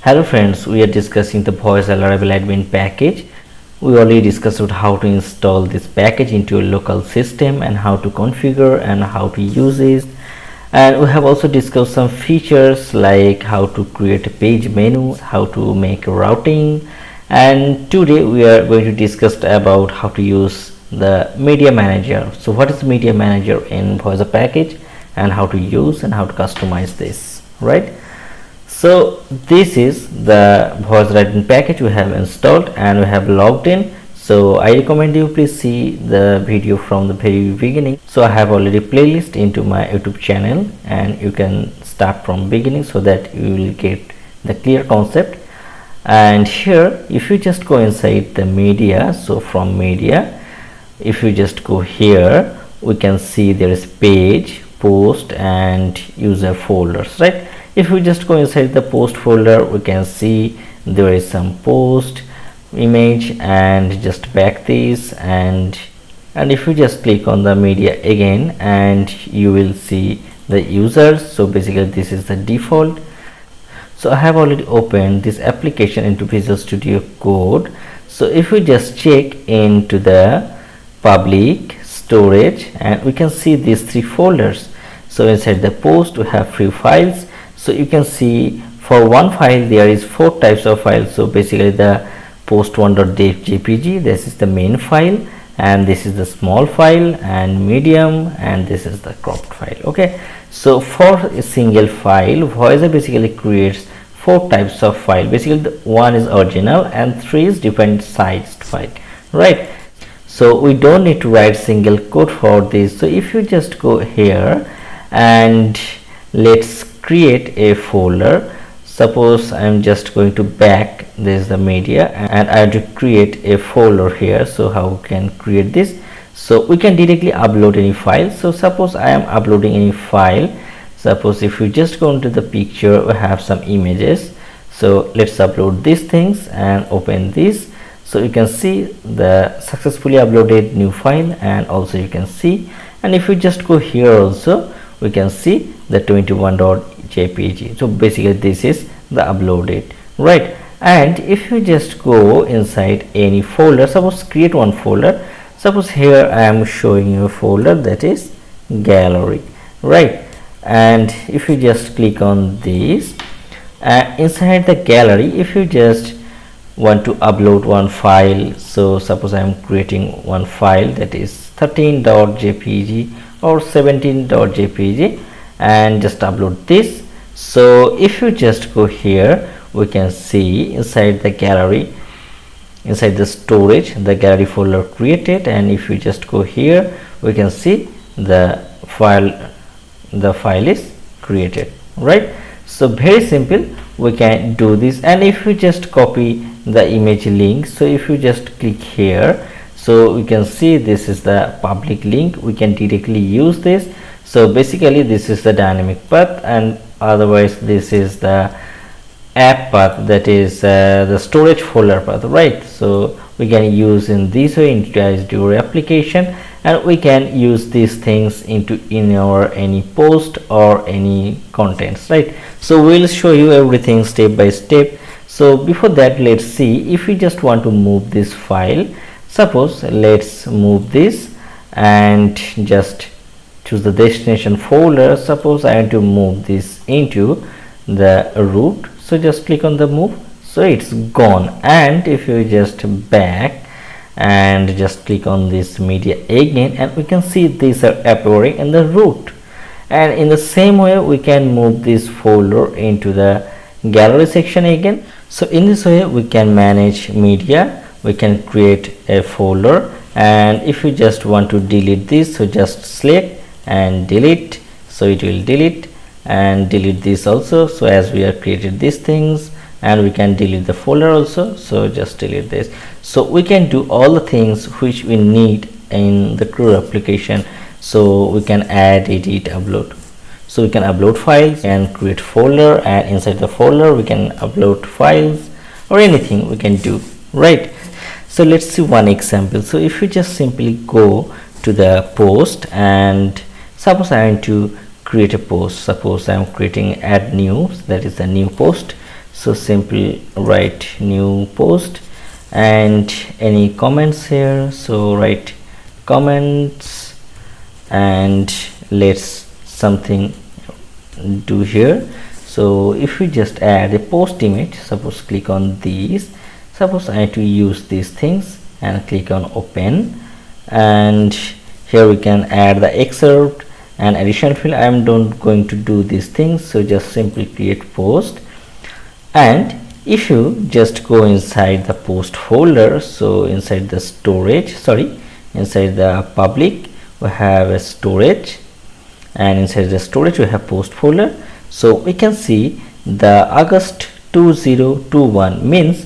Hello friends, we are discussing the Voice Laravel admin package. We already discussed how to install this package into your local system and how to configure and how to use it. And we have also discussed some features like how to create a page menu, how to make routing. And today we are going to discuss about how to use the media manager. So what is the media manager in Voice package and how to use and how to customize this, right? So this is the Voice admin package we have installed and we have logged in. So I recommend you please see the video from the very beginning. So I have already playlist into my YouTube channel and you can start from beginning so that you will get the clear concept. And here if you just go inside the media, so from media, if you just go here, we can see there is page, post and user folders, right? If we just go inside the post folder, we can see there is some post image and just back this, and if you just click on the media again, and you will see the users. So basically this is the default. So I have already opened this application into Visual Studio Code. So if we just check into the public storage, and we can see these three folders. So inside the post we have few files. So you can see for one file there is 4 types of files. So basically the post1.jpg, this is the main file, and this is the small file, and medium, and this is the cropped file. Okay, so for a single file, Voice basically creates 4 types of file. Basically the one is original and 3 is different sized file, right? So we don't need to write single code for this. So if you just go here and let's create a folder. Suppose I'm just going to back, this is the media, and I have to create a folder here. So how we can create this? So we can directly upload any file. So suppose I am uploading any file. Suppose if you just go into the picture, we have some images. So let's upload these things and open this. So you can see the successfully uploaded new file, and also you can see, and if you just go here also, we can see the 21.jpg. So basically this is the uploaded, right? And if you just go inside any folder, suppose create one folder. Suppose here I am showing you a folder that is gallery, right? And if you just click on this, inside the gallery, if you just want to upload one file, so suppose I am creating one file that is 13.jpg or 17.jpg, and just upload this. So if you just go here, we can see inside the gallery, inside the storage, the gallery folder created, and if you just go here, we can see the file is created, right? So very simple, we can do this. And if you just copy the image link, so if you just click here, so we can see this is the public link, we can directly use this. So basically this is the dynamic path, and otherwise this is the app path, that is the storage folder path, right? So we can use in this way into your application, and we can use these things in our any post or any contents, right? So we'll show you everything step by step. So before that, let's see if we just want to move this file. Suppose let's move this and just choose the destination folder. Suppose I want to move this into the root, so just click on the move, so it's gone. And if you just back and just click on this media again, and we can see these are appearing in the root. And in the same way we can move this folder into the gallery section again. So in this way we can manage media, we can create a folder, and if you just want to delete this, so just select and delete, so it will delete, and delete this also. So as we have created these things, and we can delete the folder also, so just delete this. So we can do all the things which we need in the Crew application. So we can add, edit, upload. So we can upload files and create folder, and inside the folder we can upload files or anything we can do, right? So let's see one example. So if you just simply go to the post, and suppose I want to create a post. Suppose I am creating add new, that is a new post. So simply write new post, and any comments here, so write comments, and let's something do here. So if we just add a post image, suppose click on these, suppose I need to use these things, and click on open, and here we can add the excerpt and additional field. I am not going to do these things, so just simply create post. And if you just go inside the post folder, so inside the storage, inside the public we have a storage, and inside the storage we have post folder. So we can see the August 2021 means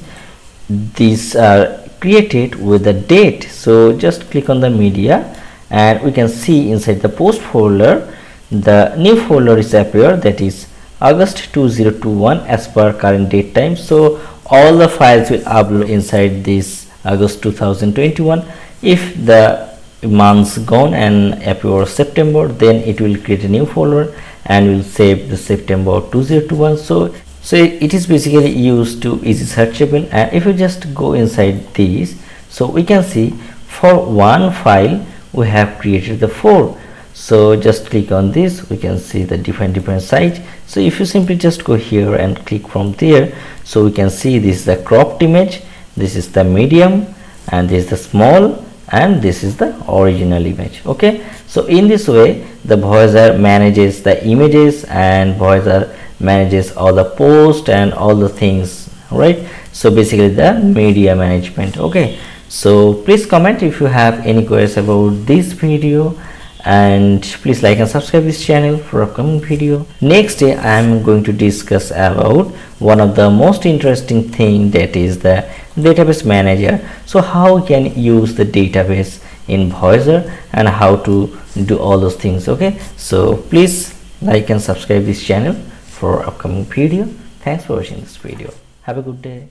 these are created with the date. So just click on the media, and we can see inside the post folder the new folder is appear, that is August 2021 as per current date time. So all the files will upload inside this August 2021. If the months gone and appear September, then it will create a new folder and will save the September 2021. So it is basically used to easy searchable. And if you just go inside these, so we can see for one file we have created the 4. So just click on this, we can see the different size. So if you simply just go here and click from there, so we can see this is the cropped image, this is the medium, and this is the small, and this is the original image. Okay, so in this way the Voyager manages the images, and Voyager manages all the posts and all the things, right? So basically the media management. Okay, so please comment if you have any queries about this video, and please like and subscribe this channel for upcoming video. Next day I am going to discuss about one of the most interesting thing, that is the database manager. So how we can use the database in Voyager and how to do all those things. Okay, so please like and subscribe this channel for upcoming video. Thanks for watching this video. Have a good day.